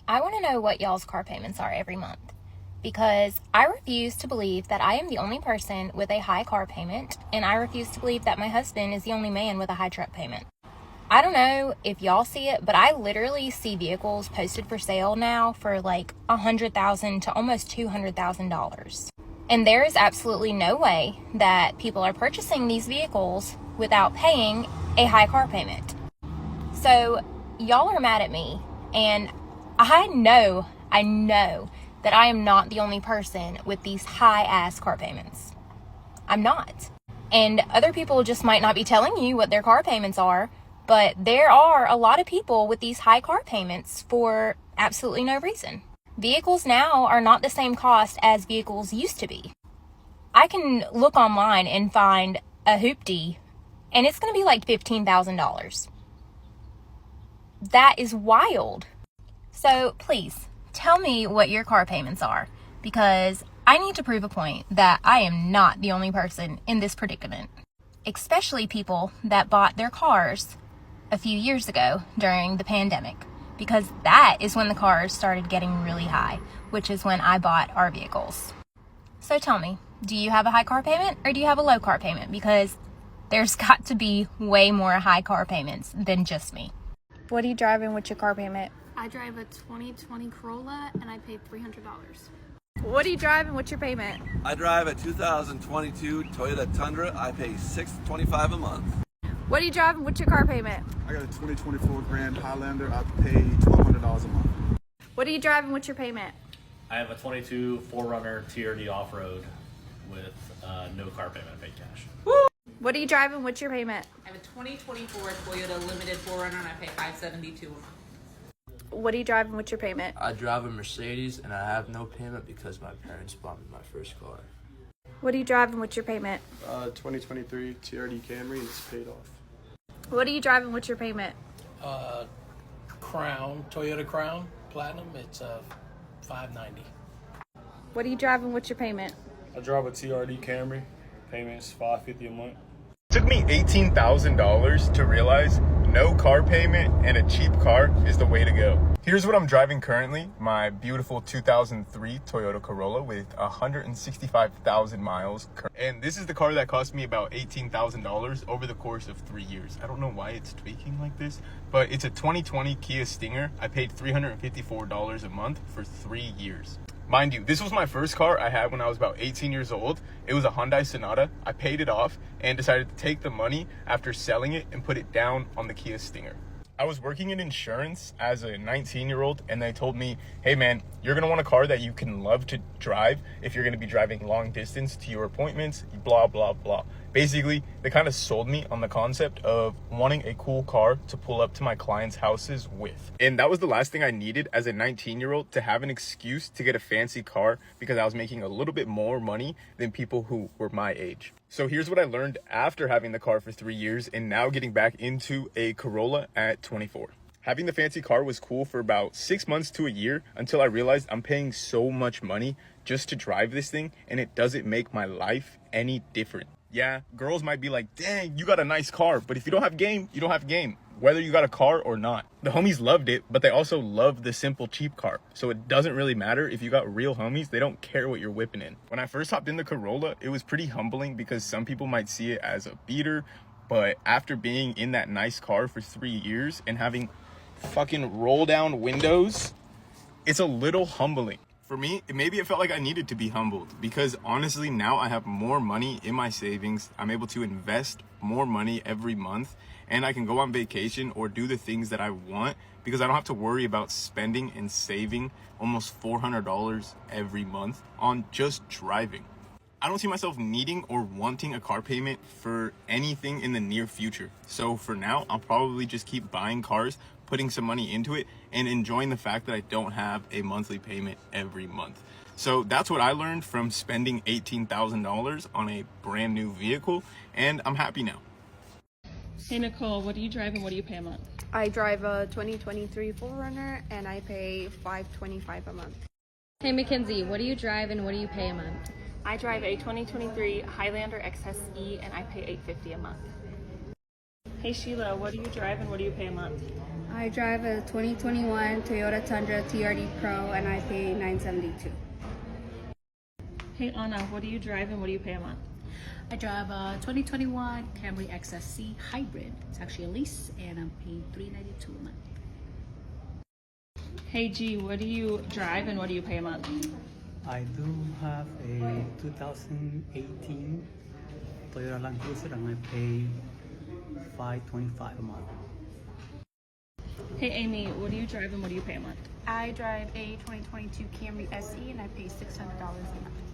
I want to know what y'all's car payments are every month, because I refuse to believe that I am the only person with a high car payment, and I refuse to believe that my husband is the only man with a high truck payment. I don't know if y'all see it, but I literally see vehicles posted for sale now for like $100,000 to almost $200,000. And there is absolutely no way that people are purchasing these vehicles without paying a high car payment. So y'all are mad at me, and I know that I am not the only person with these high ass car payments. I'm not. And other people just might not be telling you what their car payments are, but there are a lot of people with these high car payments for absolutely no reason. Vehicles now are not the same cost as vehicles used to be. I can look online and find a hoopty, and it's going to be like $15,000. That is wild. So please, tell me what your car payments are, because I need to prove a point that I am not the only person in this predicament. Especially people that bought their cars a few years ago during the pandemic, because that is when the cars started getting really high, which is when I bought our vehicles. So tell me, do you have a high car payment or do you have a low car payment? Because there's got to be way more high car payments than just me. What are you driving with your car payment? I drive a 2020 Corolla and I paid $300. What are you driving with your payment? I drive a 2022 Toyota Tundra. I pay $625 a month. What are you driving with your car payment? I got a 2024 Grand Highlander. I pay $1,200 a month. What are you driving with your payment? I have a 22 4Runner TRD off-road with no car payment. I pay cash. What are you driving with your payment? I have a 2024 Toyota Limited 4Runner and I pay $572 a month. What are you driving with your payment? I drive a Mercedes and I have no payment because my parents bought me my first car. What are you driving with your payment? 2023 TRD Camry is paid off. What are you driving with your payment? Crown, Toyota Crown Platinum. It's $590. What are you driving with your payment? I drive a TRD Camry. Payments $550 a month. It took me $18,000 to realize no car payment and a cheap car is the way to go. Here's what I'm driving currently, my beautiful 2003 Toyota Corolla with 165,000 miles. And this is the car that cost me about $18,000 over the course of 3 years. I don't know why it's tweaking like this, but it's a 2020 Kia Stinger. I paid $354 a month for 3 years. Mind you, this was my first car I had when I was about 18 years old. It was a Hyundai Sonata. I paid it off and decided to take the money after selling it and put it down on the Kia Stinger. I was working in insurance as a 19-year-old and they told me, hey man, you're gonna want a car that you can love to drive if you're gonna be driving long distance to your appointments, blah, blah, blah. Basically, they kind of sold me on the concept of wanting a cool car to pull up to my clients' houses with. And that was the last thing I needed as a 19-year-old, to have an excuse to get a fancy car because I was making a little bit more money than people who were my age. So here's what I learned after having the car for 3 years and now getting back into a Corolla at 24. Having the fancy car was cool for about 6 months to a year until I realized I'm paying so much money just to drive this thing and it doesn't make my life any different. Yeah, girls might be like, dang, you got a nice car, but if you don't have game, you don't have game, whether you got a car or not. The homies loved it, but they also loved the simple cheap car. So it doesn't really matter if you got real homies, they don't care what you're whipping in. When I first hopped in the Corolla, it was pretty humbling because some people might see it as a beater, but after being in that nice car for 3 years and having fucking roll down windows, it's a little humbling. For me, maybe it felt like I needed to be humbled because honestly, now I have more money in my savings. I'm able to invest more money every month and I can go on vacation or do the things that I want because I don't have to worry about spending and saving almost $400 every month on just driving. I don't see myself needing or wanting a car payment for anything in the near future. So for now, I'll probably just keep buying cars, putting some money into it, and enjoying the fact that I don't have a monthly payment every month. So that's what I learned from spending $18,000 on a brand new vehicle, and I'm happy now. Hey Nicole, what do you drive and what do you pay a month? I drive a 2023 4Runner and I pay $525 a month. Hey Mackenzie, what do you drive and what do you pay a month? I drive a 2023 Highlander XSE and I pay $850 a month. Hey Sheila, what do you drive and what do you pay a month? I drive a 2021 Toyota Tundra TRD Pro and I pay $972. Hey Anna, what do you drive and what do you pay a month? I drive a 2021 Camry XSC Hybrid. It's actually a lease and I'm paying $392 a month. Hey G, what do you drive and what do you pay a month? I do have a 2018 Toyota Land Cruiser and I pay $525 a month. Hey Amy, what do you drive and what do you pay a month? I drive a 2022 Camry SE and I pay $600 a month.